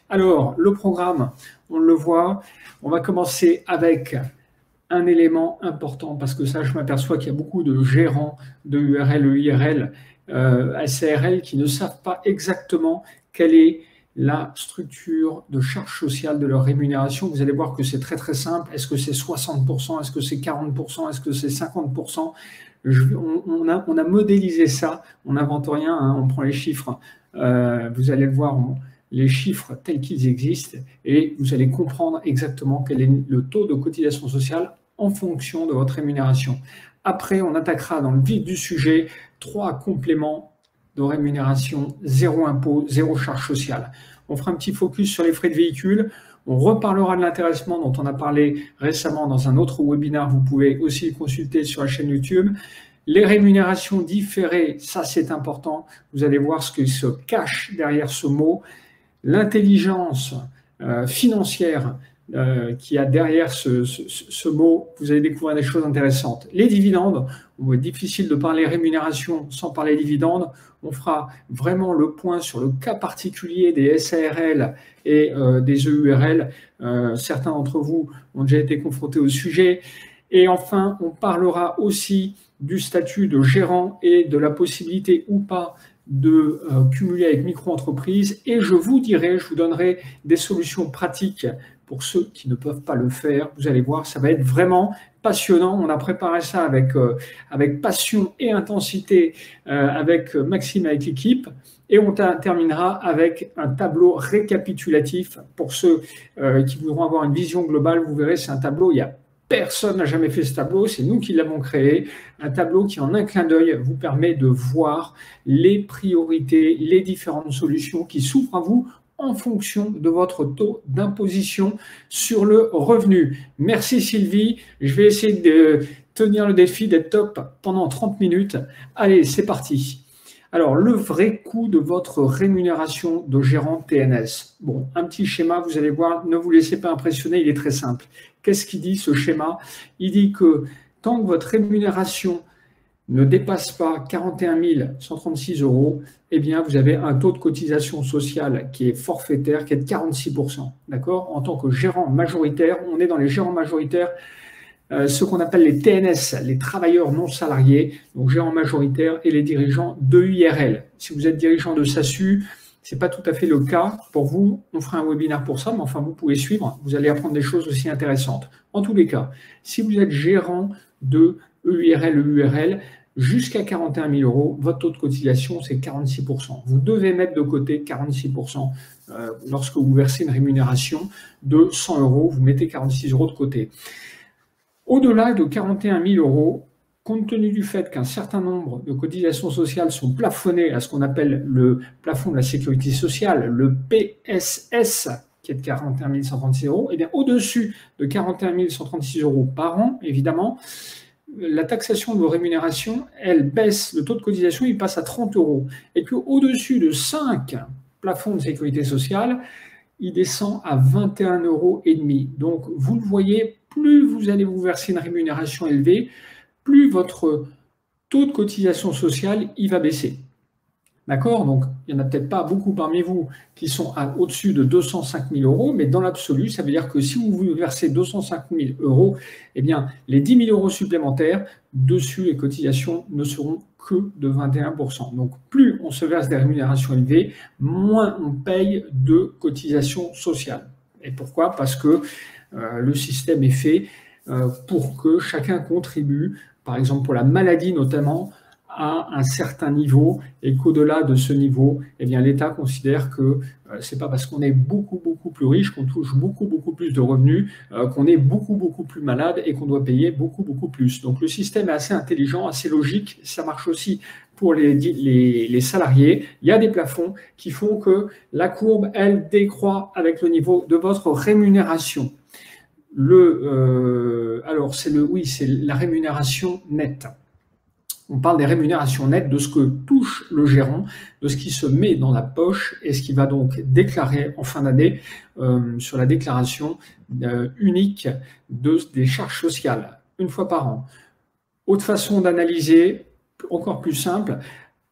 Alors, le programme, on le voit, on va commencer avec un élément important, parce que ça, je m'aperçois qu'il y a beaucoup de gérants de URL, EIRL, SARL qui ne savent pas exactement quelle est la structure de charge sociale de leur rémunération. Vous allez voir que c'est très très simple. Est-ce que c'est 60%? Est-ce que c'est 40%? Est-ce que c'est 50%? On a modélisé ça, on n'invente rien, hein, on prend les chiffres. Vous allez le voir, les chiffres tels qu'ils existent, et vous allez comprendre exactement quel est le taux de cotisation sociale en fonction de votre rémunération. Après, on attaquera dans le vif du sujet 3 compléments de rémunération, 0 impôt, 0 charge sociale. On fera un petit focus sur les frais de véhicule. On reparlera de l'intéressement dont on a parlé récemment dans un autre webinaire. Vous pouvez aussi le consulter sur la chaîne YouTube. Les rémunérations différées, ça c'est important. Vous allez voir ce qui se cache derrière ce mot. L'intelligence financière qu'il y a derrière ce mot, vous allez découvrir des choses intéressantes. Les dividendes, c'est difficile de parler rémunération sans parler dividendes. On fera vraiment le point sur le cas particulier des SARL et des EURL. Certains d'entre vous ont déjà été confrontés au sujet. Et enfin, on parlera aussi du statut de gérant et de la possibilité ou pas de cumuler avec micro-entreprise, et je vous donnerai des solutions pratiques pour ceux qui ne peuvent pas le faire. Vous allez voir, ça va être vraiment passionnant. On a préparé ça avec passion et intensité avec Maxime, avec l'équipe, et on terminera avec un tableau récapitulatif pour ceux qui voudront avoir une vision globale. Vous verrez, c'est un tableau, personne n'a jamais fait ce tableau, c'est nous qui l'avons créé. Un tableau qui, en un clin d'œil, vous permet de voir les priorités, les différentes solutions qui s'ouvrent à vous en fonction de votre taux d'imposition sur le revenu. Merci Sylvie, je vais essayer de tenir le défi d'être top pendant 30 minutes. Allez, c'est parti. Alors, le vrai coût de votre rémunération de gérant TNS. Bon, un petit schéma, vous allez voir, ne vous laissez pas impressionner, il est très simple. Qu'est-ce qu'il dit ce schéma? Il dit que tant que votre rémunération ne dépasse pas 41 136 €, eh bien, vous avez un taux de cotisation sociale qui est forfaitaire, qui est de 46%. D'accord? En tant que gérant majoritaire, on est dans les gérants majoritaires, ce qu'on appelle les TNS, les travailleurs non salariés, donc gérants majoritaires, et les dirigeants de URL. Si vous êtes dirigeant de SASU, ce n'est pas tout à fait le cas pour vous. On fera un webinaire pour ça, mais enfin, vous pouvez suivre. Vous allez apprendre des choses aussi intéressantes. En tous les cas, si vous êtes gérant de EURL, jusqu'à 41 000 €, votre taux de cotisation, c'est 46%. Vous devez mettre de côté 46% lorsque vous versez une rémunération de 100 €, vous mettez 46 € de côté. Au-delà de 41 000 €, compte tenu du fait qu'un certain nombre de cotisations sociales sont plafonnées à ce qu'on appelle le plafond de la sécurité sociale, le PSS, qui est de 41 136 €, et bien au-dessus de 41 136 € par an, évidemment, la taxation de vos rémunérations, elle baisse, le taux de cotisation, il passe à 30 €. Et qu'au-dessus de 5 plafonds de sécurité sociale, il descend à 21,5 €. Donc, vous le voyez, plus vous allez vous verser une rémunération élevée, plus votre taux de cotisation sociale, il va baisser. D'accord? Donc, il n'y en a peut-être pas beaucoup parmi vous qui sont au-dessus de 205 000 €, mais dans l'absolu, ça veut dire que si vous vous versez 205 000 €, eh bien, les 10 000 € supplémentaires, dessus, les cotisations ne seront que de 21%. Donc, plus on se verse des rémunérations élevées, moins on paye de cotisations sociales. Et pourquoi? Parce que le système est fait pour que chacun contribue, par exemple pour la maladie notamment, à un certain niveau, et qu'au-delà de ce niveau, eh bien, l'État considère que ce n'est pas parce qu'on est beaucoup plus riche, qu'on touche beaucoup plus de revenus, qu'on est beaucoup plus malade et qu'on doit payer beaucoup plus. Donc le système est assez intelligent, assez logique. Ça marche aussi pour les salariés. Il y a des plafonds qui font que la courbe, elle, décroît avec le niveau de votre rémunération. Alors, c'est la rémunération nette. On parle des rémunérations nettes, de ce que touche le gérant, de ce qui se met dans la poche et ce qui va donc déclarer en fin d'année sur la déclaration unique des charges sociales, une fois par an. Autre façon d'analyser, encore plus simple,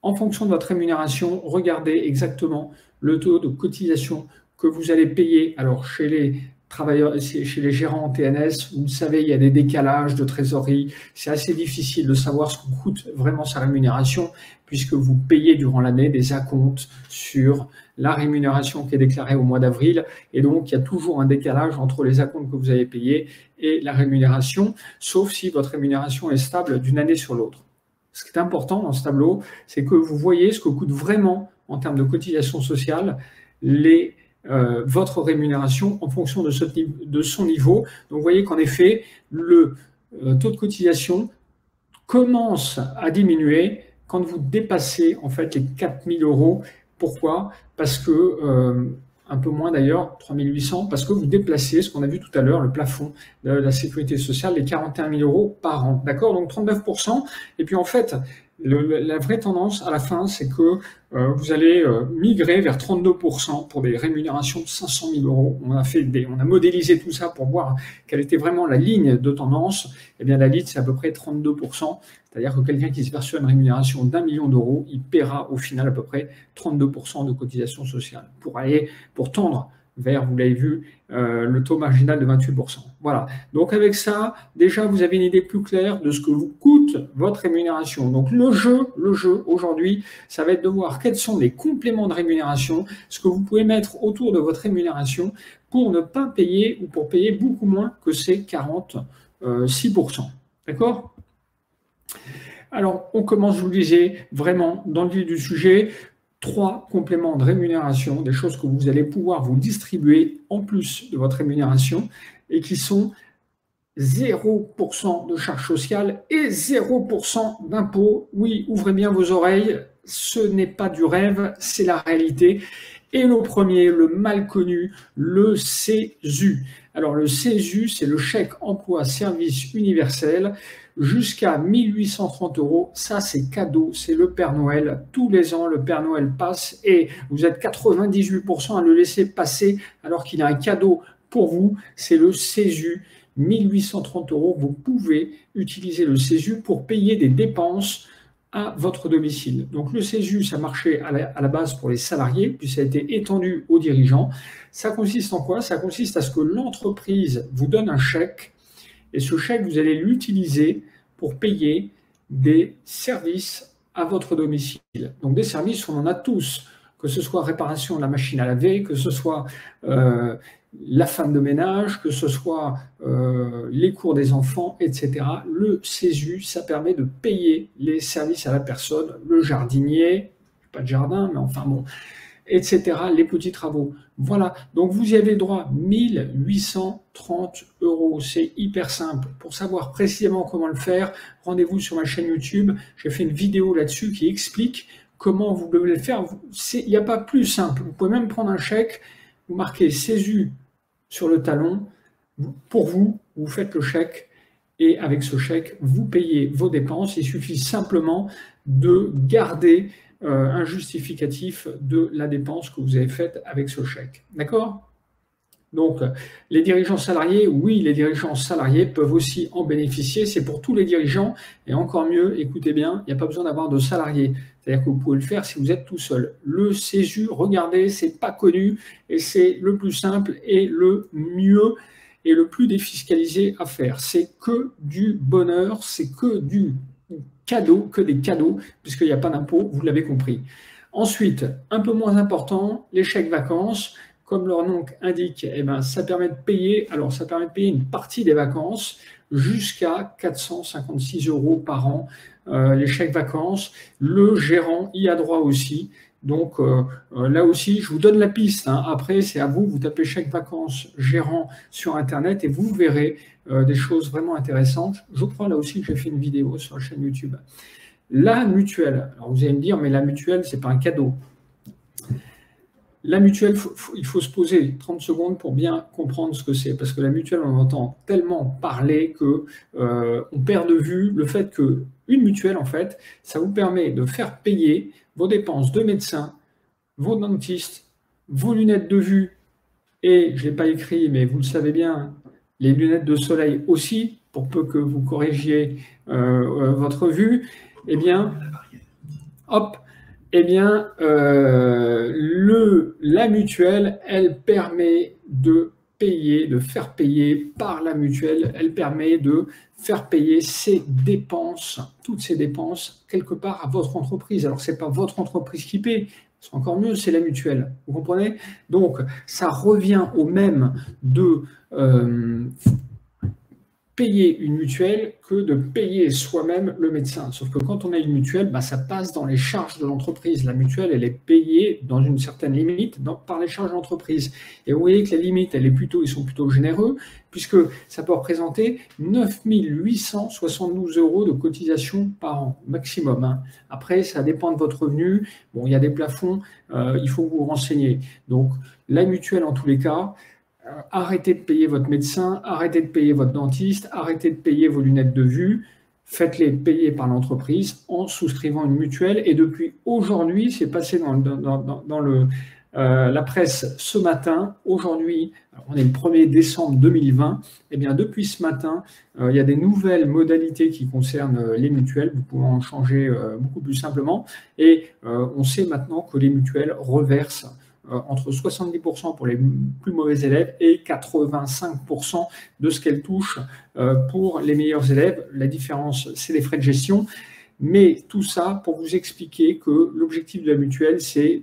En fonction de votre rémunération, regardez exactement le taux de cotisation que vous allez payer. Alors, chez les travailleurs, chez les gérants en TNS, vous le savez, il y a des décalages de trésorerie. C'est assez difficile de savoir ce que coûte vraiment sa rémunération, puisque vous payez durant l'année des acomptes sur la rémunération qui est déclarée au mois d'avril. Et donc, il y a toujours un décalage entre les acomptes que vous avez payés et la rémunération, sauf si votre rémunération est stable d'une année sur l'autre. Ce qui est important dans ce tableau, c'est que vous voyez ce que coûte vraiment en termes de cotisation sociale votre rémunération en fonction de son niveau. Donc vous voyez qu'en effet, le taux de cotisation commence à diminuer quand vous dépassez en fait les 4 000 euros. Pourquoi? Parce que un peu moins d'ailleurs, 3 800, parce que vous déplacez, ce qu'on a vu tout à l'heure, le plafond de la sécurité sociale, les 41 000 euros par an. D'accord? Donc 39%. Et puis en fait, la vraie tendance à la fin, c'est que vous allez migrer vers 32% pour des rémunérations de 500 000 euros. On a modélisé tout ça pour voir quelle était vraiment la ligne de tendance. Eh bien, la ligne, c'est à peu près 32%. C'est-à-dire que quelqu'un qui se verse une rémunération d'1 million d'euros, il paiera au final à peu près 32% de cotisation sociale pour tendre vers, vous l'avez vu, le taux marginal de 28%. Voilà. Donc avec ça, déjà, vous avez une idée plus claire de ce que vous coûte votre rémunération. Donc le jeu aujourd'hui, ça va être de voir quels sont les compléments de rémunération, ce que vous pouvez mettre autour de votre rémunération pour ne pas payer ou pour payer beaucoup moins que ces 46%. D'accord ? Alors, on commence, je vous le disais, vraiment dans le vif du sujet. 3 compléments de rémunération, des choses que vous allez pouvoir vous distribuer en plus de votre rémunération et qui sont 0% de charges sociales et 0% d'impôts. Oui, ouvrez bien vos oreilles, ce n'est pas du rêve, c'est la réalité. Et le premier, le mal connu, le CESU. Alors le CESU, c'est le chèque emploi service universel. Jusqu'à 1 830 euros, ça c'est cadeau, c'est le Père Noël. Tous les ans, le Père Noël passe et vous êtes 98% à le laisser passer alors qu'il a un cadeau pour vous, c'est le CESU. 1 830 euros, vous pouvez utiliser le CESU pour payer des dépenses à votre domicile. Donc le CESU, ça marchait à la base pour les salariés, puis ça a été étendu aux dirigeants. Ça consiste en quoi? Ça consiste à ce que l'entreprise vous donne un chèque et ce chèque, vous allez l'utiliser pour payer des services à votre domicile. Donc des services, on en a tous, que ce soit réparation de la machine à laver, que ce soit la femme de ménage, que ce soit les cours des enfants, etc. Le CESU, ça permet de payer les services à la personne, le jardinier, pas de jardin, mais enfin bon, etc., les petits travaux. Voilà, donc vous y avez droit 1 830 euros, c'est hyper simple. Pour savoir précisément comment le faire, rendez-vous sur ma chaîne YouTube, j'ai fait une vidéo là-dessus qui explique comment vous pouvez le faire. Il n'y a pas plus simple, vous pouvez même prendre un chèque, vous marquez CESU sur le talon, pour vous, vous faites le chèque, et avec ce chèque, vous payez vos dépenses, il suffit simplement de garder un justificatif de la dépense que vous avez faite avec ce chèque. D'accord? Donc, les dirigeants salariés, oui, les dirigeants salariés peuvent aussi en bénéficier. C'est pour tous les dirigeants. Et encore mieux, écoutez bien, il n'y a pas besoin d'avoir de salariés. C'est-à-dire que vous pouvez le faire si vous êtes tout seul. Le CESU, regardez, c'est pas connu et c'est le plus simple et le mieux et le plus défiscalisé à faire. C'est que du bonheur, c'est que du cadeaux, que des cadeaux, puisqu'il n'y a pas d'impôt, vous l'avez compris. Ensuite, un peu moins important, les chèques vacances, comme leur nom indique, eh ben, ça permet de payer, alors ça permet de payer une partie des vacances jusqu'à 456 euros par an, les chèques vacances. Le gérant y a droit aussi. Donc là aussi, je vous donne la piste. Hein. Après, c'est à vous, vous tapez chèque vacances gérant sur Internet et vous verrez des choses vraiment intéressantes. Je crois là aussi que j'ai fait une vidéo sur la chaîne YouTube. La mutuelle. Alors vous allez me dire, mais la mutuelle, ce n'est pas un cadeau. La mutuelle, il faut se poser 30 secondes pour bien comprendre ce que c'est. Parce que la mutuelle, on entend tellement parler qu'on perd de vue le fait qu'une mutuelle, en fait, ça vous permet de faire payer vos dépenses de médecin, vos dentistes, vos lunettes de vue, et je ne l'ai pas écrit, mais vous le savez bien, les lunettes de soleil aussi, pour peu que vous corrigiez votre vue, eh bien, hop, Eh bien, la mutuelle, elle permet de payer, de faire payer par la mutuelle, elle permet de faire payer ses dépenses, toutes ces dépenses, quelque part à votre entreprise. Alors, ce n'est pas votre entreprise qui paie, c'est encore mieux, c'est la mutuelle. Vous comprenez? Donc, ça revient au même de payer une mutuelle que de payer soi-même le médecin. Sauf que quand on a une mutuelle, ça passe dans les charges de l'entreprise. La mutuelle, elle est payée dans une certaine limite par les charges de l'entreprise. Et vous voyez que la limite, ils sont plutôt généreux, puisque ça peut représenter 9 872 € de cotisation par an, maximum. Après, ça dépend de votre revenu. Bon, il y a des plafonds, il faut vous renseigner. Donc, la mutuelle, en tous les cas, arrêtez de payer votre médecin, arrêtez de payer votre dentiste, arrêtez de payer vos lunettes de vue, faites-les payer par l'entreprise en souscrivant une mutuelle. Et depuis aujourd'hui, c'est passé dans la presse ce matin, aujourd'hui, on est le 1er décembre 2020, et bien depuis ce matin, il y a des nouvelles modalités qui concernent les mutuelles, vous pouvez en changer beaucoup plus simplement, et on sait maintenant que les mutuelles reversent entre 70% pour les plus mauvais élèves et 85% de ce qu'elles touchent pour les meilleurs élèves. La différence, c'est les frais de gestion. Mais tout ça pour vous expliquer que l'objectif de la mutuelle, c'est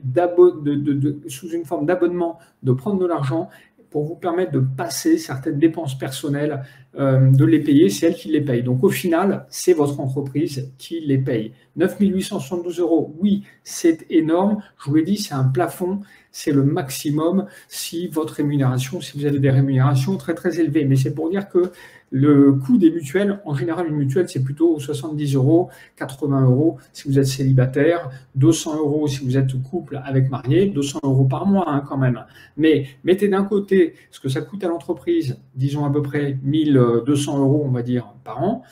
sous une forme d'abonnement, de prendre de l'argent pour vous permettre de passer certaines dépenses personnelles, de les payer, c'est elle qui les paye. Donc au final, c'est votre entreprise qui les paye. 9 872 €, oui, c'est énorme. Je vous l'ai dit, c'est un plafond, c'est le maximum si votre rémunération, si vous avez des rémunérations très très élevées. Mais c'est pour dire que le coût des mutuelles, en général, une mutuelle, c'est plutôt 70 €, 80 € si vous êtes célibataire, 200 € si vous êtes couple avec marié, 200 € par mois quand même. Mais mettez d'un côté ce que ça coûte à l'entreprise, disons à peu près 1200 € on va dire par an,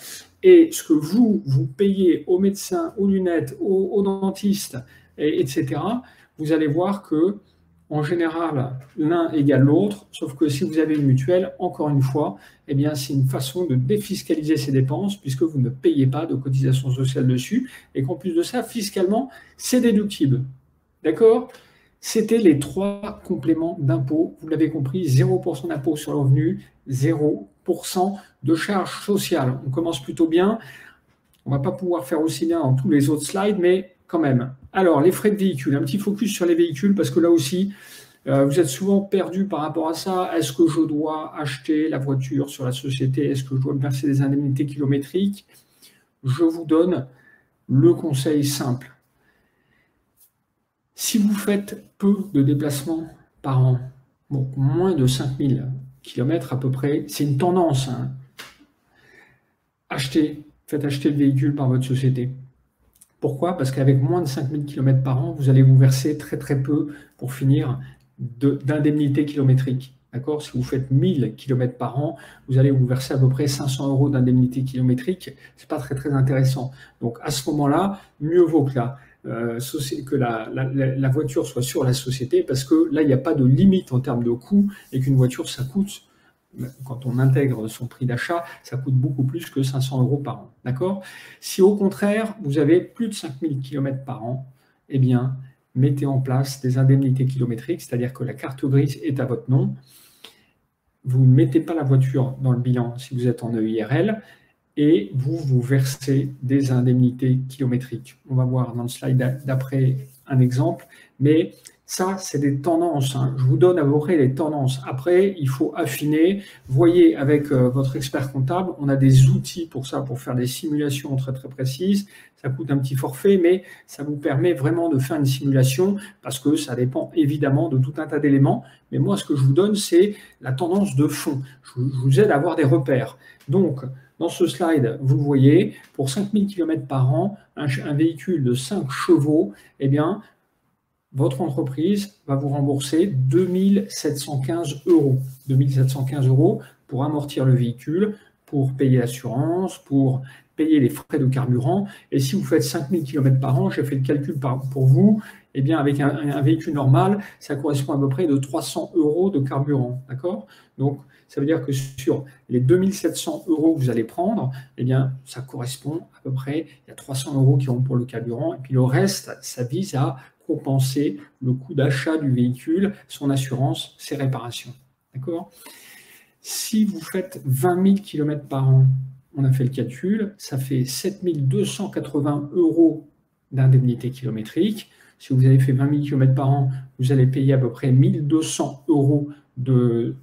et ce que vous payez aux médecins, aux lunettes, aux dentistes, etc., vous allez voir que en général, l'un égale l'autre, sauf que si vous avez une mutuelle, encore une fois, eh bien, c'est une façon de défiscaliser ces dépenses puisque vous ne payez pas de cotisation sociale dessus et qu'en plus de ça, fiscalement, c'est déductible. D'accord? C'était les 3 compléments d'impôt. Vous l'avez compris, 0% d'impôt sur le revenu, 0% de charges sociales. On commence plutôt bien. On ne va pas pouvoir faire aussi bien dans tous les autres slides, mais quand même. Alors, les frais de véhicule, un petit focus sur les véhicules, parce que là aussi, vous êtes souvent perdu par rapport à ça. Est-ce que je dois acheter la voiture sur la société? Est-ce que je dois me verser des indemnités kilométriques? Je vous donne le conseil simple. Si vous faites peu de déplacements par an, bon, moins de 5000 km à peu près, c'est une tendance. Faites acheter le véhicule par votre société. Pourquoi? Parce qu'avec moins de 5000 km par an, vous allez vous verser très très peu pour finir d'indemnité kilométrique. D'accord? Si vous faites 1000 km par an, vous allez vous verser à peu près 500 € d'indemnité kilométrique. Ce n'est pas très très intéressant. Donc à ce moment-là, mieux vaut que la voiture soit sur la société parce que là, il n'y a pas de limite en termes de coût et qu'une voiture, ça coûte, quand on intègre son prix d'achat, ça coûte beaucoup plus que 500 € par an. D'accord? Si au contraire, vous avez plus de 5000 km par an, eh bien, mettez en place des indemnités kilométriques, c'est-à-dire que la carte grise est à votre nom. Vous ne mettez pas la voiture dans le bilan si vous êtes en EIRL et vous versez des indemnités kilométriques. On va voir dans le slide d'après un exemple, mais ça, c'est des tendances. Je vous donne à peu près les tendances. Après, il faut affiner. Voyez avec votre expert comptable, on a des outils pour ça, pour faire des simulations très très précises. Ça coûte un petit forfait, mais ça vous permet vraiment de faire une simulation parce que ça dépend évidemment de tout un tas d'éléments. Mais moi, ce que je vous donne, c'est la tendance de fond. Je vous aide à avoir des repères. Donc, dans ce slide, vous le voyez, pour 5000 km par an, un véhicule de 5 chevaux, eh bien, votre entreprise va vous rembourser 2715 €. 2715 € pour amortir le véhicule, pour payer l'assurance, pour payer les frais de carburant. Et si vous faites 5000 km par an, j'ai fait le calcul pour vous, eh bien, avec un véhicule normal, ça correspond à peu près de 300 € de carburant, d'accord? Donc, ça veut dire que sur les 2700 € que vous allez prendre, eh bien, ça correspond à peu près, il y a 300 € qui vont pour le carburant, et puis le reste, ça vise à compenser le coût d'achat du véhicule, son assurance, ses réparations, d'accord? Si vous faites 20 000 km par an, on a fait le calcul, ça fait 7 280 € d'indemnité kilométrique. Si vous avez fait 20 000 km par an, vous allez payer à peu près 1 200 €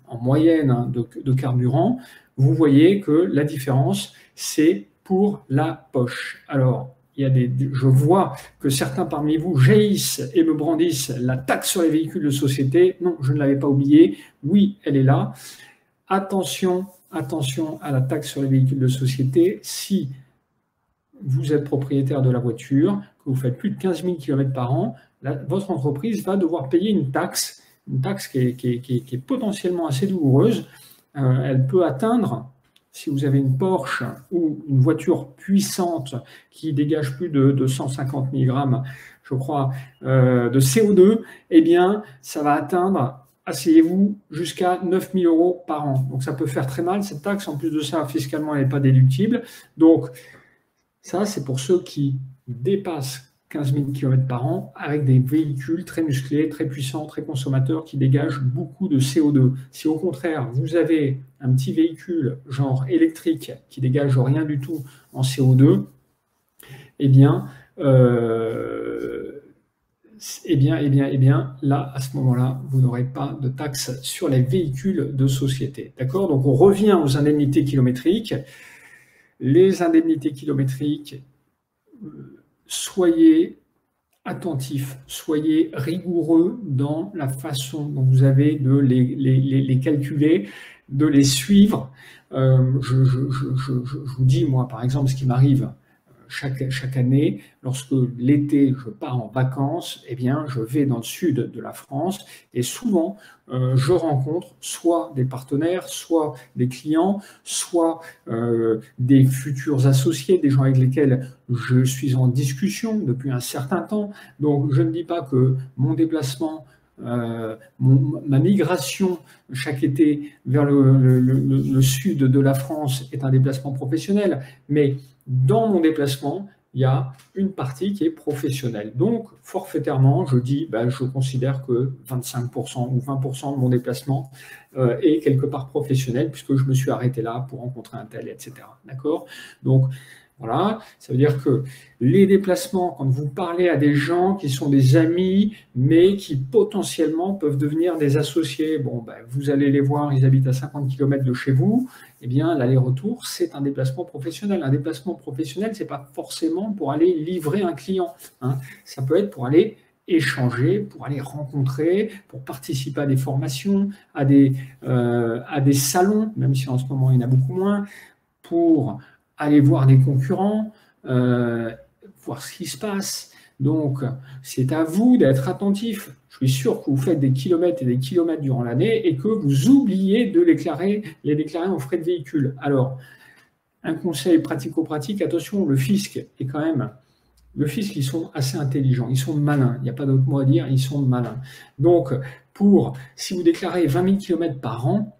en moyenne, hein, de carburant. Vous voyez que la différence, c'est pour la poche. Alors, je vois que certains parmi vous jaillissent et me brandissent la taxe sur les véhicules de société. Non, je ne l'avais pas oublié. Oui, elle est là. Attention à la taxe sur les véhicules de société. Si vous êtes propriétaire de la voiture, que vous faites plus de 15 000 km par an, votre entreprise va devoir payer une taxe qui est potentiellement assez douloureuse. Elle peut atteindre, si vous avez une Porsche ou une voiture puissante qui dégage plus de 150 mg, je crois, de CO2, eh bien, ça va atteindre, asseyez-vous, jusqu'à 9 000 € par an. Donc, ça peut faire très mal, cette taxe. En plus de ça, fiscalement, elle n'est pas déductible. Donc, ça, c'est pour ceux qui dépassent 15 000 km par an avec des véhicules très musclés, très puissants, très consommateurs qui dégagent beaucoup de CO2. Si au contraire, vous avez un petit véhicule genre électrique qui dégage rien du tout en CO2, eh bien, là, à ce moment-là, vous n'aurez pas de taxe sur les véhicules de société. D'accord? Donc, on revient aux indemnités kilométriques. Les indemnités kilométriques, soyez attentifs, soyez rigoureux dans la façon dont vous avez de les calculer, de les suivre. Je vous dis, moi, par exemple, ce qui m'arrive chaque année, lorsque l'été je pars en vacances, eh bien, je vais dans le sud de la France et souvent je rencontre soit des partenaires, soit des clients, soit des futurs associés, des gens avec lesquels je suis en discussion depuis un certain temps. Donc je ne dis pas que mon déplacement, ma migration chaque été vers le sud de la France est un déplacement professionnel, mais dans mon déplacement, il y a une partie qui est professionnelle. Donc, forfaitairement, je dis, je considère que 25% ou 20% de mon déplacement est quelque part professionnel, puisque je me suis arrêté là pour rencontrer un tel, etc. D'accord? Donc, voilà, ça veut dire que les déplacements, quand vous parlez à des gens qui sont des amis, mais qui potentiellement peuvent devenir des associés, vous allez les voir, ils habitent à 50 km de chez vous, eh bien, l'aller-retour, c'est un déplacement professionnel. Un déplacement professionnel, ce n'est pas forcément pour aller livrer un client, hein. Ça peut être pour aller échanger, pour aller rencontrer, pour participer à des formations, à des salons, même si en ce moment, il y en a beaucoup moins, pour aller voir des concurrents, voir ce qui se passe. Donc, c'est à vous d'être attentif. Je suis sûr que vous faites des kilomètres et des kilomètres durant l'année et que vous oubliez de les déclarer en frais de véhicule. Alors, un conseil pratico-pratique, attention, le fisc, ils sont assez intelligents, ils sont malins, il n'y a pas d'autre mot à dire, ils sont malins. Donc, si vous déclarez 20 000 km par an,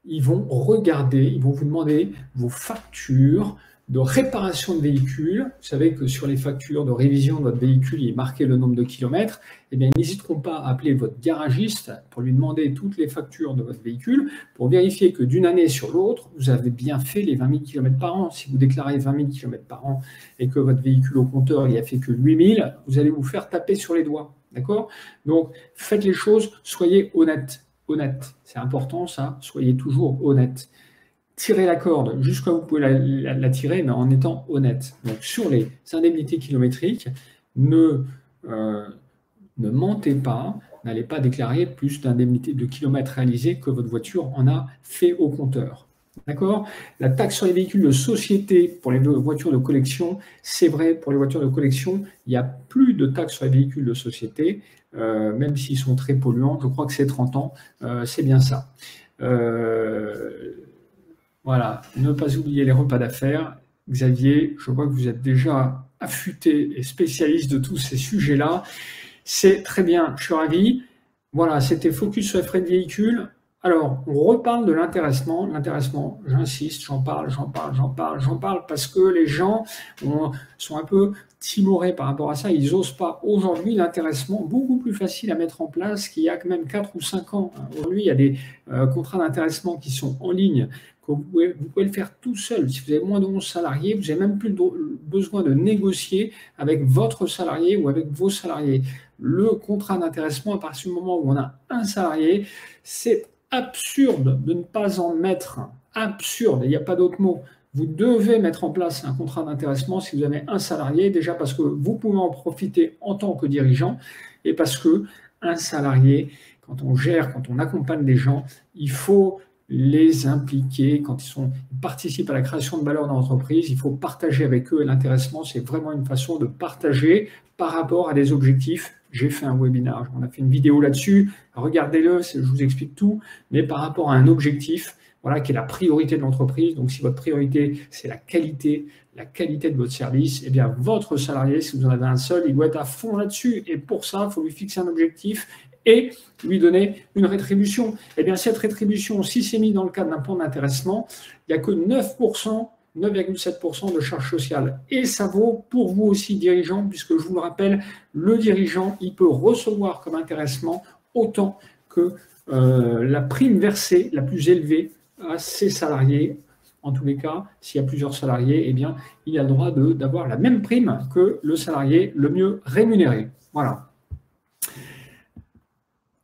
ils vont vous demander vos factures de réparation de véhicule. Vous savez que sur les factures de révision de votre véhicule, il est marqué le nombre de kilomètres. Eh bien, ils n'hésiteront pas à appeler votre garagiste pour lui demander toutes les factures de votre véhicule pour vérifier que d'une année sur l'autre, vous avez bien fait les 20 000 km par an. Si vous déclarez 20 000 km par an et que votre véhicule au compteur, il a fait que 8 000, vous allez vous faire taper sur les doigts. D'accord? Donc, faites les choses, soyez honnêtes. C'est important ça, soyez toujours honnête. Tirez la corde jusqu'à où vous pouvez la tirer, mais en étant honnête. Donc sur les indemnités kilométriques, ne mentez pas, n'allez pas déclarer plus d'indemnités de kilomètres réalisés que votre voiture en a fait au compteur. D'accord? La taxe sur les véhicules de société pour les voitures de collection, c'est vrai, pour les voitures de collection, il n'y a plus de taxe sur les véhicules de société, même s'ils sont très polluants. Je crois que c'est 30 ans, c'est bien ça. Voilà, ne pas oublier les repas d'affaires. Xavier, je vois que vous êtes déjà affûté et spécialiste de tous ces sujets-là. C'est très bien, je suis ravi. Voilà, c'était focus sur les frais de véhicule. Alors, on reparle de l'intéressement. L'intéressement, j'insiste, j'en parle parce que les gens sont un peu timorés par rapport à ça. Ils n'osent pas. Aujourd'hui, l'intéressement, beaucoup plus facile à mettre en place qu'il y a quand même 4 ou 5 ans. Aujourd'hui, il y a des contrats d'intéressement qui sont en ligne. Que vous pouvez le faire tout seul. Si vous avez moins de 11 salariés, vous n'avez même plus besoin de négocier avec votre salarié ou avec vos salariés. Le contrat d'intéressement, à partir du moment où on a un salarié, c'est absurde de ne pas en mettre. Absurde, il n'y a pas d'autre mot. Vous devez mettre en place un contrat d'intéressement si vous avez un salarié, déjà parce que vous pouvez en profiter en tant que dirigeant et parce que un salarié, quand on gère, quand on accompagne des gens, il faut les impliquer quand ils participent à la création de valeur dans l'entreprise. Il faut partager avec eux. Et l'intéressement, c'est vraiment une façon de partager par rapport à des objectifs. J'ai fait un webinaire, on a fait une vidéo là-dessus. Regardez-le, je vous explique tout. Mais par rapport à un objectif, voilà, qui est la priorité de l'entreprise. Donc, si votre priorité, c'est la qualité de votre service, eh bien, votre salarié, si vous en avez un seul, il doit être à fond là-dessus. Et pour ça, il faut lui fixer un objectif et lui donner une rétribution. Eh bien, cette rétribution, si c'est mis dans le cadre d'un plan d'intéressement, il n'y a que 9,7% de charges sociales. Et ça vaut pour vous aussi, dirigeant, puisque je vous le rappelle, le dirigeant, il peut recevoir comme intéressement autant que la prime versée la plus élevée à ses salariés. En tous les cas, s'il y a plusieurs salariés, eh bien, il a le droit d'avoir la même prime que le salarié le mieux rémunéré. Voilà.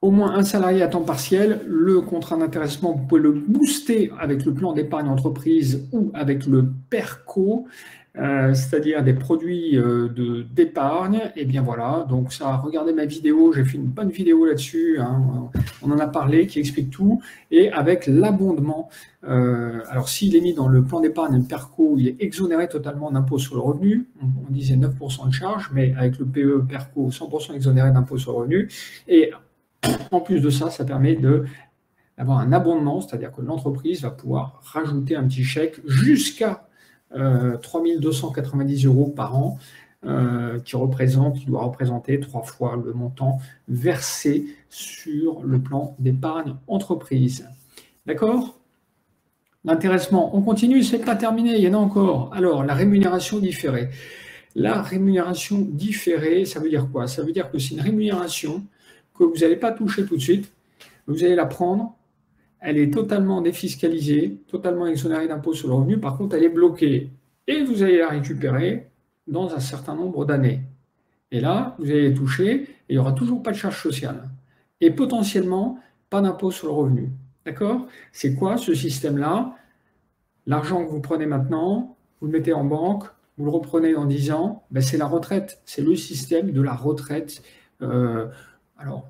Au moins un salarié à temps partiel, le contrat d'intéressement, vous pouvez le booster avec le plan d'épargne entreprise ou avec le PERCO, c'est-à-dire des produits d'épargne. Et bien voilà, donc ça, regardez ma vidéo, j'ai fait une bonne vidéo là-dessus, hein, on en a parlé, qui explique tout. Et avec l'abondement, alors s'il est mis dans le plan d'épargne PERCO, il est exonéré totalement d'impôt sur le revenu. On disait 9% de charge, mais avec le PE PERCO, 100% exonéré d'impôt sur le revenu. Et en plus de ça, ça permet d'avoir un abondement, c'est-à-dire que l'entreprise va pouvoir rajouter un petit chèque jusqu'à 3 290 € par an, qui doit représenter 3 fois le montant versé sur le plan d'épargne entreprise. D'accord ? L'intéressement, on continue, c'est pas terminé, il y en a encore. Alors, la rémunération différée. La rémunération différée, ça veut dire quoi? Ça veut dire que c'est une rémunération que vous n'allez pas toucher tout de suite, vous allez la prendre, elle est totalement défiscalisée, totalement exonérée d'impôt sur le revenu, par contre elle est bloquée, et vous allez la récupérer dans un certain nombre d'années. Et là, vous allez les toucher, et il n'y aura toujours pas de charge sociale, et potentiellement pas d'impôt sur le revenu. D'accord? C'est quoi ce système-là? L'argent que vous prenez maintenant, vous le mettez en banque, vous le reprenez dans 10 ans, ben c'est la retraite, c'est le système de la retraite. Alors,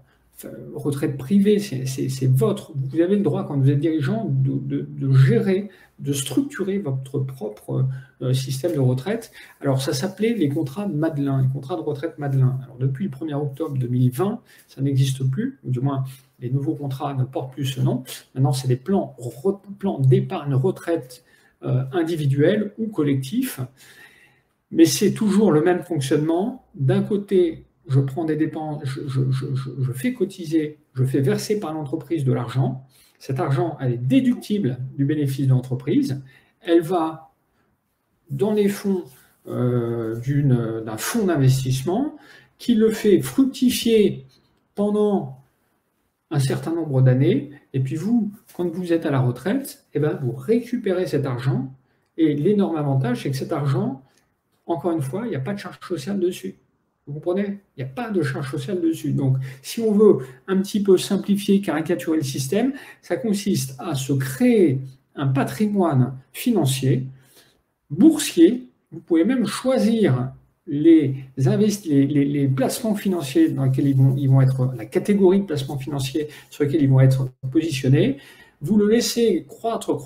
retraite privée, c'est votre. Vous avez le droit, quand vous êtes dirigeant, de gérer, de structurer votre propre système de retraite. Alors, ça s'appelait les contrats Madelin, les contrats de retraite Madelin. Alors, depuis le 1er octobre 2020, ça n'existe plus, ou du moins, les nouveaux contrats ne portent plus ce nom. Maintenant, c'est des plans d'épargne retraite individuels ou collectifs. Mais c'est toujours le même fonctionnement. D'un côté, je prends des dépenses, je fais cotiser, je fais verser par l'entreprise de l'argent. Cet argent, elle est déductible du bénéfice de l'entreprise. Elle va dans les fonds d'un fonds d'investissement qui le fait fructifier pendant un certain nombre d'années. Et puis vous, quand vous êtes à la retraite, eh ben, vous récupérez cet argent. Et l'énorme avantage, c'est que cet argent, encore une fois, il n'y a pas de charge sociale dessus. Vous comprenez? Il n'y a pas de charge sociale dessus. Donc, si on veut un petit peu simplifier, caricaturer le système, ça consiste à se créer un patrimoine financier, boursier. Vous pouvez même choisir les placements financiers dans lesquels ils vont être, la catégorie de placements financiers sur lesquels ils vont être positionnés. Vous le laissez croître,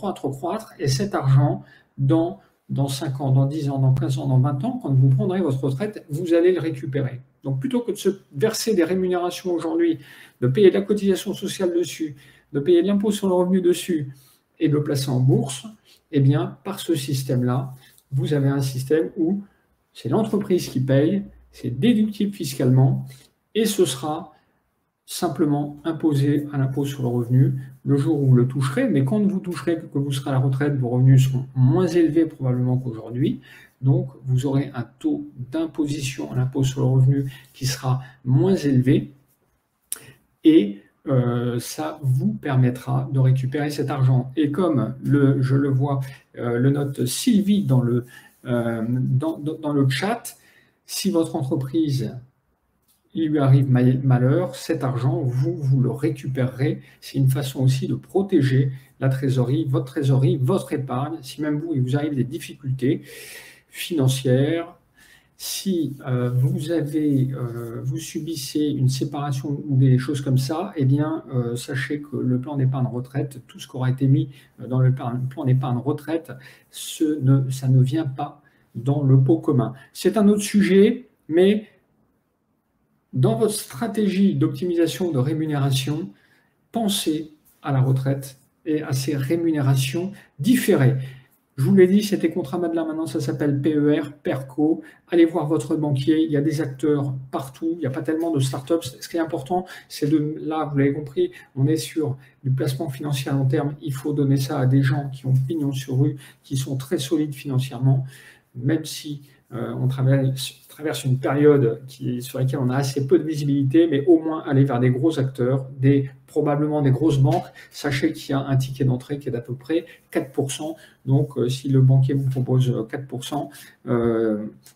et cet argent, dans 5 ans, dans 10 ans, dans 15 ans, dans 20 ans, quand vous prendrez votre retraite, vous allez le récupérer. Donc, plutôt que de se verser des rémunérations aujourd'hui, de payer de la cotisation sociale dessus, de payer de l'impôt sur le revenu dessus et de le placer en bourse, eh bien, par ce système-là, vous avez un système où c'est l'entreprise qui paye, c'est déductible fiscalement et ce sera simplement imposé à l'impôt sur le revenu le jour où vous le toucherez. Mais quand vous toucherez, que vous serez à la retraite, vos revenus seront moins élevés probablement qu'aujourd'hui. Donc, vous aurez un taux d'imposition à l'impôt sur le revenu qui sera moins élevé et ça vous permettra de récupérer cet argent. Et comme je le vois, le note Sylvie dans le chat, si votre entreprise, il lui arrive malheur, cet argent, vous le récupérerez. C'est une façon aussi de protéger la trésorerie, votre épargne. Si même vous, il vous arrive des difficultés financières, si vous subissez une séparation ou des choses comme ça, eh bien, sachez que le plan d'épargne retraite, tout ce qui aura été mis dans le plan d'épargne retraite, ça ne vient pas dans le pot commun. C'est un autre sujet, mais dans votre stratégie d'optimisation de rémunération, pensez à la retraite et à ces rémunérations différées. Je vous l'ai dit, c'était contrat Madelin, maintenant ça s'appelle PER, PERCO. Allez voir votre banquier, il y a des acteurs partout, il n'y a pas tellement de startups. Ce qui est important, c'est là, vous l'avez compris, on est sur du placement financier à long terme. Il faut donner ça à des gens qui ont pignon sur rue, qui sont très solides financièrement, même si on traverse une période sur laquelle on a assez peu de visibilité, mais au moins aller vers des gros acteurs, probablement des grosses banques. Sachez qu'il y a un ticket d'entrée qui est d'à peu près 4%. Donc, si le banquier vous propose 4%,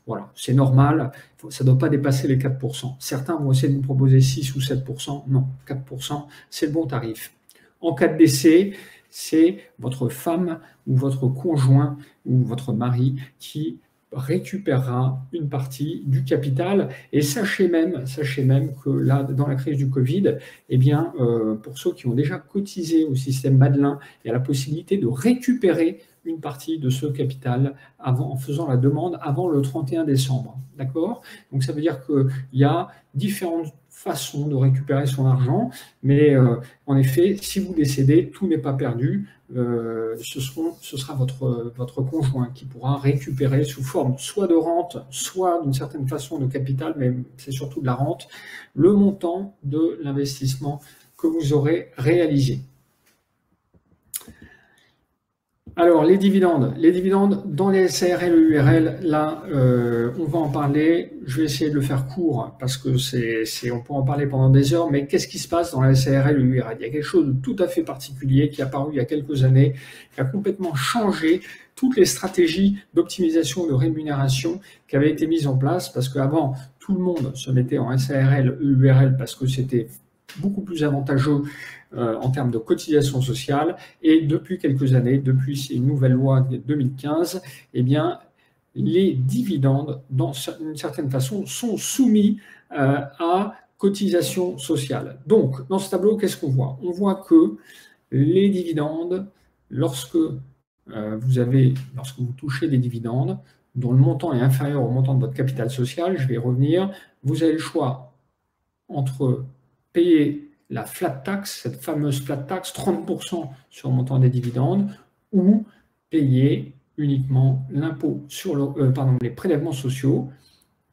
voilà, c'est normal. Ça ne doit pas dépasser les 4%. Certains vont essayer de vous proposer 6 ou 7%. Non, 4%, c'est le bon tarif. En cas de décès, c'est votre femme ou votre conjoint ou votre mari qui récupérera une partie du capital. Et sachez même que là, dans la crise du Covid, eh bien, pour ceux qui ont déjà cotisé au système Madelin, il y a la possibilité de récupérer une partie de ce capital en faisant la demande avant le 31 décembre. D'accord ? Donc ça veut dire qu'il y a différentes façons de récupérer son argent, mais en effet, si vous décédez, tout n'est pas perdu. Ce sera votre conjoint qui pourra récupérer sous forme soit de rente, soit d'une certaine façon de capital, mais c'est surtout de la rente, le montant de l'investissement que vous aurez réalisé. Alors, les dividendes dans les SARL et URL, là, on va en parler. Je vais essayer de le faire court parce que on peut en parler pendant des heures, mais qu'est-ce qui se passe dans les SARL et URL? Il y a quelque chose de tout à fait particulier qui est apparu il y a quelques années, qui a complètement changé toutes les stratégies d'optimisation de rémunération qui avaient été mises en place, parce qu'avant, tout le monde se mettait en SARL et URL parce que c'était beaucoup plus avantageux en termes de cotisation sociale, et depuis quelques années, depuis ces nouvelles lois de 2015, eh bien, les dividendes, d'une certaine façon, sont soumis à cotisation sociale. Donc, dans ce tableau, qu'est-ce qu'on voit? On voit que les dividendes, lorsque vous touchez des dividendes dont le montant est inférieur au montant de votre capital social, je vais y revenir, vous avez le choix entre payer la flat tax, cette fameuse flat tax, 30% sur le montant des dividendes, ou payer uniquement l'impôt sur les prélèvements sociaux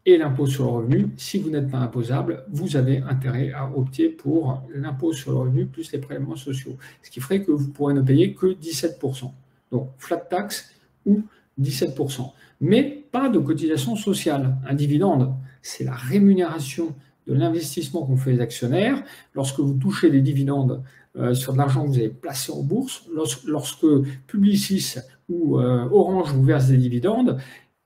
et l'impôt sur le revenu. Si vous n'êtes pas imposable, vous avez intérêt à opter pour l'impôt sur le revenu plus les prélèvements sociaux, ce qui ferait que vous pourrez ne payer que 17%. Donc, flat tax ou 17%. Mais pas de cotisation sociale. Un dividende, c'est la rémunération de l'investissement qu'ont fait les actionnaires. Lorsque vous touchez des dividendes sur de l'argent que vous avez placé en bourse, lorsque Publicis ou Orange vous verse des dividendes,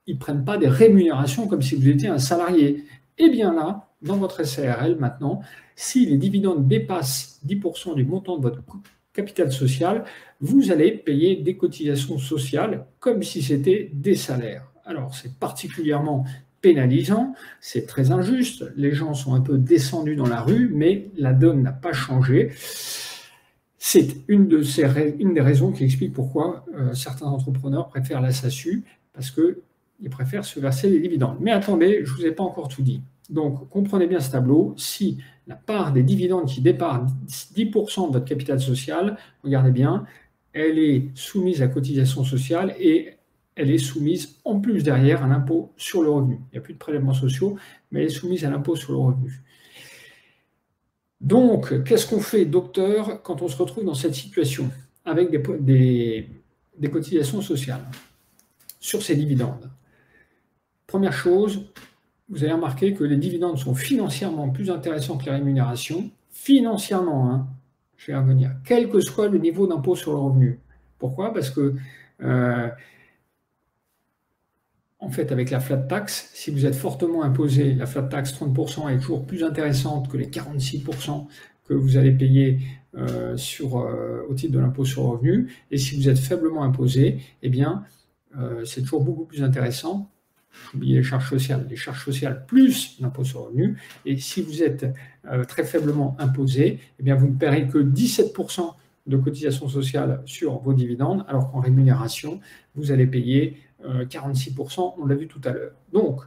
ils ne prennent pas des rémunérations comme si vous étiez un salarié. Et bien là, dans votre SARL maintenant, si les dividendes dépassent 10% du montant de votre capital social, vous allez payer des cotisations sociales comme si c'était des salaires. Alors, c'est particulièrement pénalisant, c'est très injuste, les gens sont un peu descendus dans la rue, mais la donne n'a pas changé. C'est une des raisons qui explique pourquoi certains entrepreneurs préfèrent la SASU, parce qu'ils préfèrent se verser les dividendes. Mais attendez, je ne vous ai pas encore tout dit. Donc, comprenez bien ce tableau. Si la part des dividendes qui dépasse 10% de votre capital social, regardez bien, elle est soumise à cotisation sociale et elle est soumise en plus derrière à l'impôt sur le revenu. Il n'y a plus de prélèvements sociaux, mais elle est soumise à l'impôt sur le revenu. Donc, qu'est-ce qu'on fait, docteur, quand on se retrouve dans cette situation avec des cotisations sociales sur ces dividendes? Première chose, vous avez remarqué que les dividendes sont financièrement plus intéressants que les rémunérations. Financièrement, hein, je vais y revenir, quel que soit le niveau d'impôt sur le revenu. Pourquoi? Parce que, en fait, avec la flat tax, si vous êtes fortement imposé, la flat tax 30% est toujours plus intéressante que les 46% que vous allez payer au titre de l'impôt sur le revenu. Et si vous êtes faiblement imposé, eh bien, c'est toujours beaucoup plus intéressant. Oubliez les charges sociales plus l'impôt sur le revenu. Et si vous êtes très faiblement imposé, eh bien, vous ne paierez que 17% de cotisations sociales sur vos dividendes, alors qu'en rémunération, vous allez payer 46%, on l'a vu tout à l'heure. Donc,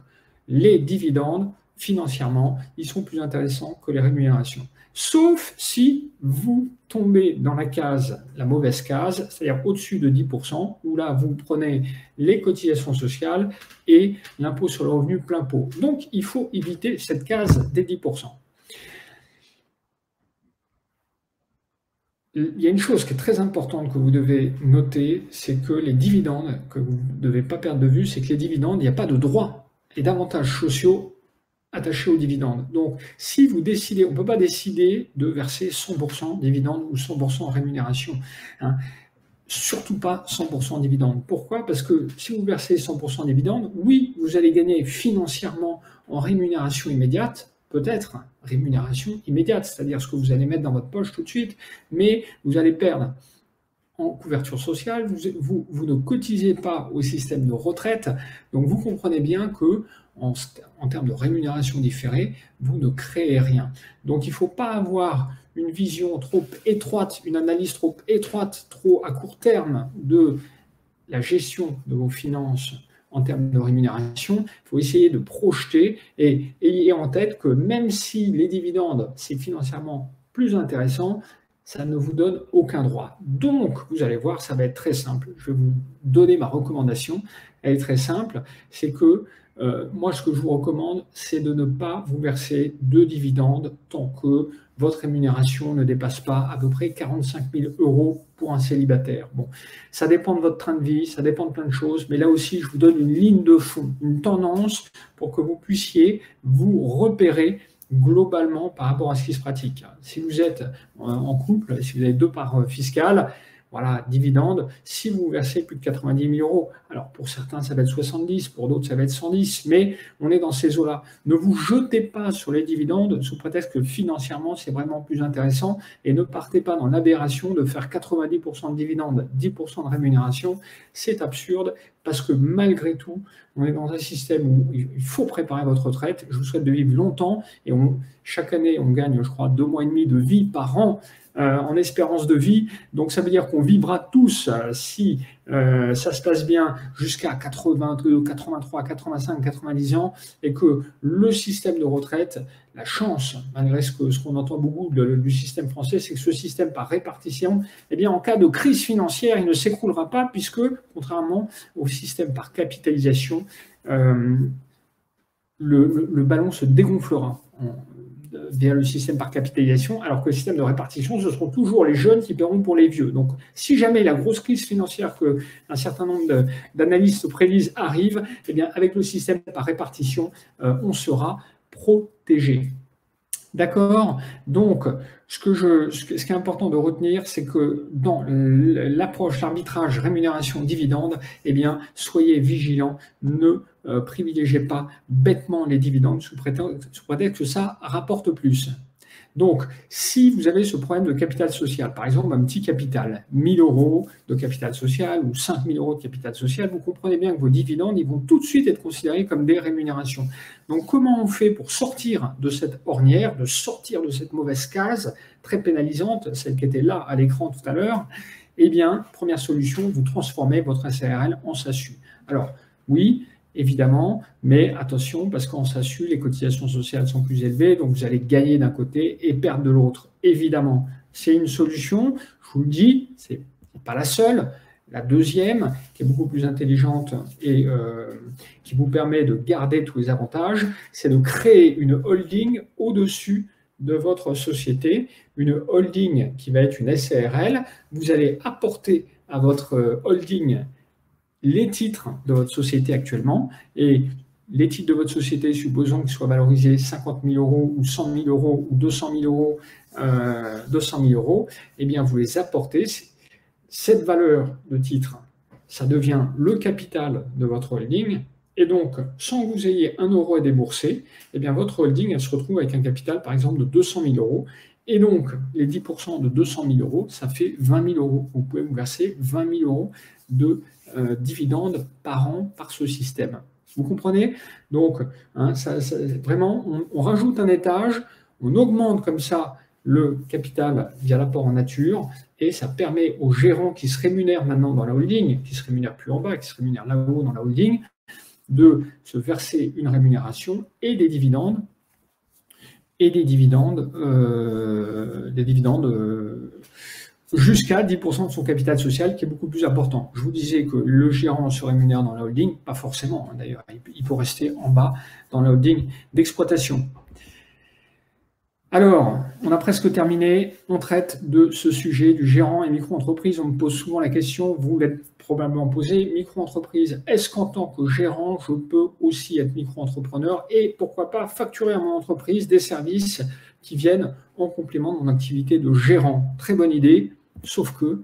les dividendes, financièrement, ils sont plus intéressants que les rémunérations. Sauf si vous tombez dans la mauvaise case, c'est-à-dire au-dessus de 10%, où là, vous prenez les cotisations sociales et l'impôt sur le revenu plein pot. Donc, il faut éviter cette case des 10%. Il y a une chose qui est très importante que vous devez noter, c'est que les dividendes, que vous ne devez pas perdre de vue, c'est que les dividendes, il n'y a pas de droits et d'avantages sociaux attachés aux dividendes. Donc, si vous décidez, on ne peut pas décider de verser 100% dividendes ou 100% rémunération. Hein. Surtout pas 100% dividendes. Pourquoi? Parce que si vous versez 100% dividendes, oui, vous allez gagner financièrement en rémunération immédiate, peut-être rémunération immédiate, c'est-à-dire ce que vous allez mettre dans votre poche tout de suite, mais vous allez perdre en couverture sociale, vous ne cotisez pas au système de retraite, donc vous comprenez bien que en termes de rémunération différée, vous ne créez rien. Donc il ne faut pas avoir une vision trop étroite, une analyse trop étroite, trop à court terme de la gestion de vos finances en termes de rémunération. Il faut essayer de projeter et ayez en tête que même si les dividendes, c'est financièrement plus intéressant, ça ne vous donne aucun droit. Donc, vous allez voir, ça va être très simple. Je vais vous donner ma recommandation. Elle est très simple. C'est que moi, ce que je vous recommande, c'est de ne pas vous verser de dividendes tant que votre rémunération ne dépasse pas à peu près 45 000 € pour un célibataire. Bon, ça dépend de votre train de vie, ça dépend de plein de choses, mais là aussi, je vous donne une ligne de fond, une tendance pour que vous puissiez vous repérer globalement par rapport à ce qui se pratique. Si vous êtes en couple, si vous avez deux parts fiscales, voilà, dividendes, si vous versez plus de 90 000 €, alors pour certains ça va être 70, pour d'autres ça va être 110, mais on est dans ces eaux-là. Ne vous jetez pas sur les dividendes sous prétexte que financièrement c'est vraiment plus intéressant et ne partez pas dans l'aberration de faire 90% de dividendes, 10% de rémunération. C'est absurde parce que malgré tout, on est dans un système où il faut préparer votre retraite. Je vous souhaite de vivre longtemps et chaque année on gagne, je crois, 2 mois et demi de vie par an. En espérance de vie. Donc ça veut dire qu'on vivra tous, si ça se passe bien, jusqu'à 82, 83, 85, 90 ans, et que le système de retraite, la chance, malgré ce qu'on entend beaucoup du système français, c'est que ce système par répartition, eh bien, en cas de crise financière, il ne s'écroulera pas, puisque, contrairement au système par capitalisation, le ballon se dégonflera via le système par capitalisation, alors que le système de répartition, ce seront toujours les jeunes qui paieront pour les vieux. Donc, si jamais la grosse crise financière qu'un certain nombre d'analystes prédisent arrive, eh bien, avec le système par répartition, on sera protégé. D'accord? Donc, ce qui est important de retenir, c'est que dans l'approche l'arbitrage rémunération-dividende, eh bien, soyez vigilants, ne privilégiez pas bêtement les dividendes sous prétexte que ça rapporte plus. Donc, si vous avez ce problème de capital social, par exemple un petit capital, 1 000 € de capital social ou 5 000 € de capital social, vous comprenez bien que vos dividendes, ils vont tout de suite être considérés comme des rémunérations. Donc, comment on fait pour sortir de cette ornière, de sortir de cette mauvaise case très pénalisante, celle qui était là à l'écran tout à l'heure? Eh bien, première solution, vous transformez votre SARL en SASU. Alors, oui, évidemment, mais attention, parce qu'en SASU, les cotisations sociales sont plus élevées, donc vous allez gagner d'un côté et perdre de l'autre. Évidemment, c'est une solution, je vous le dis, c'est pas la seule. La deuxième, qui est beaucoup plus intelligente et qui vous permet de garder tous les avantages, c'est de créer une holding au-dessus de votre société, une holding qui va être une SARL. Vous allez apporter à votre holding les titres de votre société actuellement, et les titres de votre société, supposons qu'ils soient valorisés 50 000 euros ou 100 000 euros ou 200 000 euros, 200 000 euros, eh bien vous les apportez. Cette valeur de titre, ça devient le capital de votre holding, et donc sans que vous ayez 1 euro à débourser, eh bien votre holding elle se retrouve avec un capital par exemple de 200 000 euros, et donc les 10% de 200 000 euros, ça fait 20 000 euros. Vous pouvez vous verser 20 000 euros de dividendes par an par ce système. Vous comprenez? Donc, vraiment, on rajoute un étage, on augmente comme ça le capital via l'apport en nature, et ça permet aux gérants qui se rémunèrent maintenant dans la holding, qui se rémunèrent plus en bas, qui se rémunèrent là-haut dans la holding, de se verser une rémunération et des dividendes, jusqu'à 10% de son capital social, qui est beaucoup plus important. Je vous disais que le gérant se rémunère dans la holding, pas forcément, d'ailleurs, il peut rester en bas dans la holding d'exploitation. Alors, on a presque terminé, on traite de ce sujet du gérant et micro-entreprise. On me pose souvent la question, vous l'êtes probablement posé, micro-entreprise, est-ce qu'en tant que gérant, je peux aussi être micro-entrepreneur et pourquoi pas facturer à mon entreprise des services qui viennent en complément de mon activité de gérant? Très bonne idée, sauf que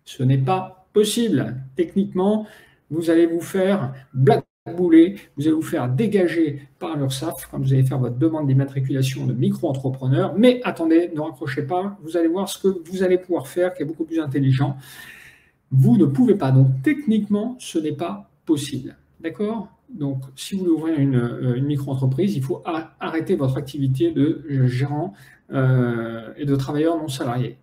ce n'est pas possible. Techniquement, vous allez vous faire blackbouler, vous allez vous faire dégager par l'URSSAF quand vous allez faire votre demande d'immatriculation de micro-entrepreneur. Mais attendez, ne raccrochez pas, vous allez voir ce que vous allez pouvoir faire qui est beaucoup plus intelligent. Vous ne pouvez pas, donc techniquement, ce n'est pas possible. D'accord? Donc, si vous voulez ouvrir une micro-entreprise, il faut arrêter votre activité de gérant et de travailleur non salarié.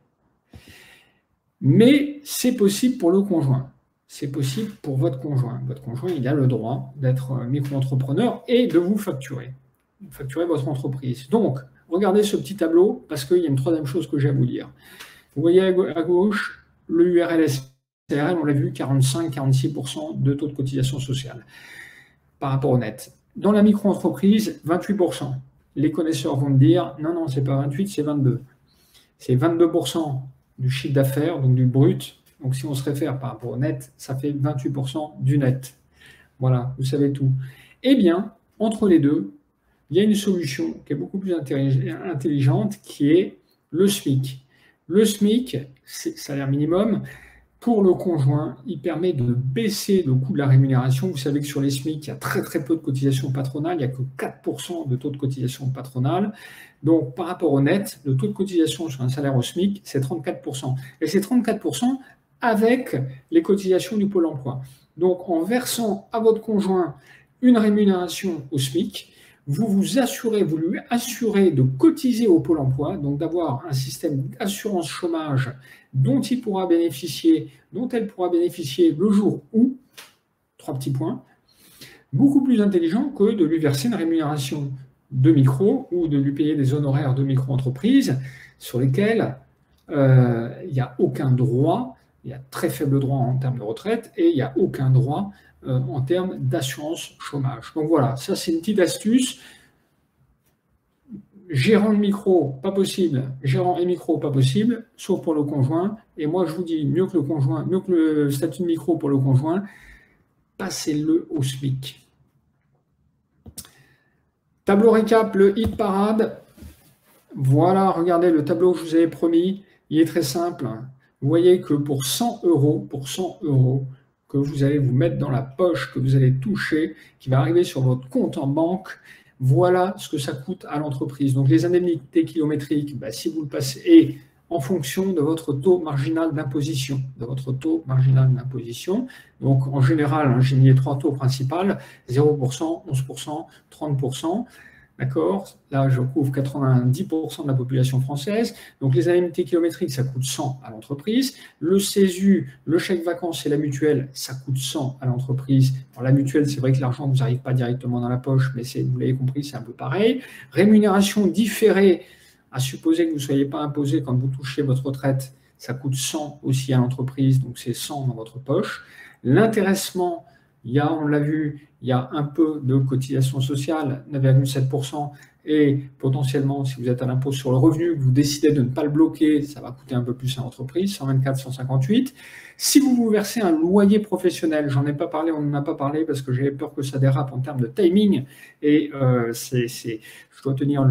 Mais c'est possible pour le conjoint. C'est possible pour votre conjoint. Votre conjoint, il a le droit d'être micro-entrepreneur et de vous facturer votre entreprise. Donc, regardez ce petit tableau parce qu'il y a une troisième chose que j'ai à vous dire. Vous voyez à gauche le URL SARL, on l'a vu, 45-46% de taux de cotisation sociale par rapport au net. Dans la micro-entreprise, 28%. Les connaisseurs vont me dire, non, c'est pas 28, c'est 22. C'est 22% du chiffre d'affaires, donc du brut. Donc, si on se réfère par rapport au net, ça fait 28% du net. Voilà, vous savez tout. Eh bien, entre les deux, il y a une solution qui est beaucoup plus intelligente, qui est le SMIC. Le SMIC, c'est salaire minimum. Pour le conjoint, il permet de baisser le coût de la rémunération. Vous savez que sur les SMIC, il y a très très peu de cotisation patronale, il n'y a que 4% de taux de cotisation patronale. Donc, par rapport au net, le taux de cotisation sur un salaire au SMIC, c'est 34%. Et c'est 34% avec les cotisations du Pôle emploi. Donc, en versant à votre conjoint une rémunération au SMIC, vous lui assurez de cotiser au Pôle emploi, donc d'avoir un système d'assurance chômage dont elle pourra bénéficier le jour où, 3 petits points, beaucoup plus intelligent que de lui verser une rémunération de micro ou de lui payer des honoraires de micro-entreprise sur lesquels il n'y a aucun droit, il y a très faible droit en termes de retraite et il n'y a aucun droit en termes d'assurance chômage. Donc voilà, ça c'est une petite astuce. Gérant de micro, pas possible. Gérant et micro, pas possible, sauf pour le conjoint. Et moi, je vous dis, mieux que le statut de micro pour le conjoint, passez-le au SMIC. Tableau récap, le hit parade. Voilà, regardez le tableau que je vous avais promis. Il est très simple. Vous voyez que pour 100 euros, que vous allez vous mettre dans la poche, que vous allez toucher, qui va arriver sur votre compte en banque, voilà ce que ça coûte à l'entreprise. Donc les indemnités kilométriques, si vous le passez, et en fonction de votre taux marginal d'imposition. Donc en général, j'ai mis les 3 taux principaux, 0%, 11%, 30%. D'accord? Là, je couvre 90% de la population française. Donc, les indemnités kilométriques, ça coûte 100 à l'entreprise. Le CESU, le chèque vacances et la mutuelle, ça coûte 100 à l'entreprise. Alors, la mutuelle, c'est vrai que l'argent ne vous arrive pas directement dans la poche, mais vous l'avez compris, c'est un peu pareil. Rémunération différée, à supposer que vous ne soyez pas imposé quand vous touchez votre retraite, ça coûte 100 aussi à l'entreprise, donc c'est 100 dans votre poche. L'intéressement, on l'a vu, il y a un peu de cotisation sociale, 9,7%, et potentiellement, si vous êtes à l'impôt sur le revenu, que vous décidez de ne pas le bloquer, ça va coûter un peu plus à l'entreprise, 124, 158. Si vous vous versez un loyer professionnel, j'en ai pas parlé, on n'en a pas parlé parce que j'avais peur que ça dérape en termes de timing et je dois tenir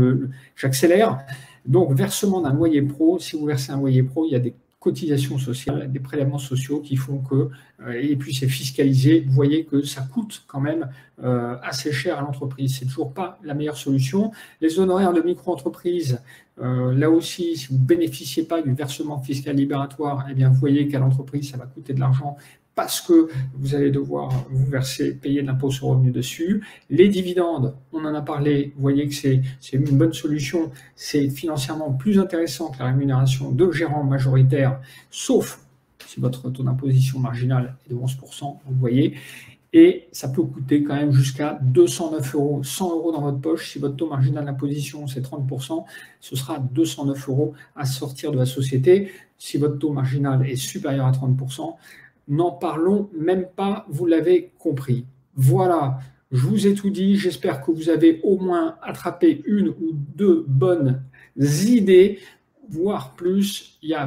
j'accélère. Donc, versement d'un loyer pro, si vous versez un loyer pro, il y a des cotisations sociales, des prélèvements sociaux qui font que, et puis c'est fiscalisé, vous voyez que ça coûte quand même assez cher à l'entreprise. C'est toujours pas la meilleure solution. Les honoraires de micro-entreprise, là aussi, si vous ne bénéficiez pas du versement fiscal libératoire, eh bien, vous voyez qu'à l'entreprise, ça va coûter de l'argent parce que vous allez devoir vous verser, payer de l'impôt sur le revenu dessus. Les dividendes, on en a parlé, vous voyez que c'est une bonne solution, c'est financièrement plus intéressant que la rémunération de gérants majoritaires, sauf si votre taux d'imposition marginale est de 11%, vous le voyez, et ça peut coûter quand même jusqu'à 209 euros, 100 euros dans votre poche. Si votre taux marginal d'imposition c'est 30%, ce sera 209 euros à sortir de la société. Si votre taux marginal est supérieur à 30%, n'en parlons même pas, vous l'avez compris. Voilà, je vous ai tout dit, j'espère que vous avez au moins attrapé une ou deux bonnes idées, voire plus. Il y a